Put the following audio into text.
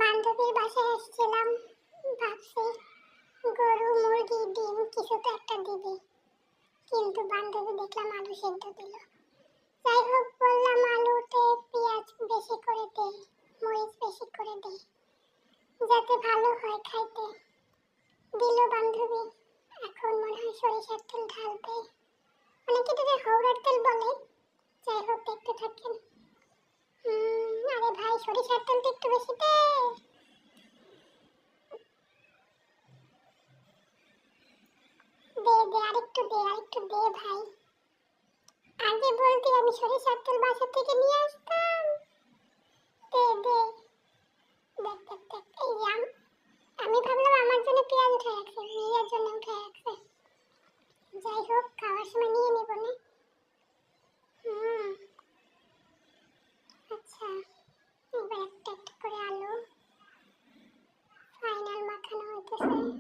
বান্ধবীর বাসায় আসছিলাম, ভাবছি গরু মুরগি ডিম কিছু তো একটা দিবে, কিন্তু বান্ধবী দেখলাম আলু সেদ্ধ দিল। যাই হোক, বললাম আলুতে পেঁয়াজ বেশি করে দে, মরিচ বেশি করে দে, যাতে ভালো হয় খাইতে। দিল বান্ধবী। এখন মনে হয় সরিষার তেল ঢালবে, অনেকে এটাকে হাওড়ার তেল বলে। যাই হোক, দেখতে থাকেন। আরে ভাই, সরিষার তেল তো একটু বেশি দে। দে দে, আরেকটু দে, আরেকটু দে ভাই। আগে বলতি আমি সরিষার তেল বাসা থেকে নিয়ে আসতাম। দে দে। দেখ দেখ দেখ, এই যে আমি ভাবলাম আমার জন্য পেঁয়াজ উঠে রাখছে, নিজের জন্য উঠে রাখছে। যাই হোক, খাওয়ার সময় নিয়ে নেব না। আচ্ছা, এবার একটা একটা করে আলু ফাইনাল মাখানো হইতেছে।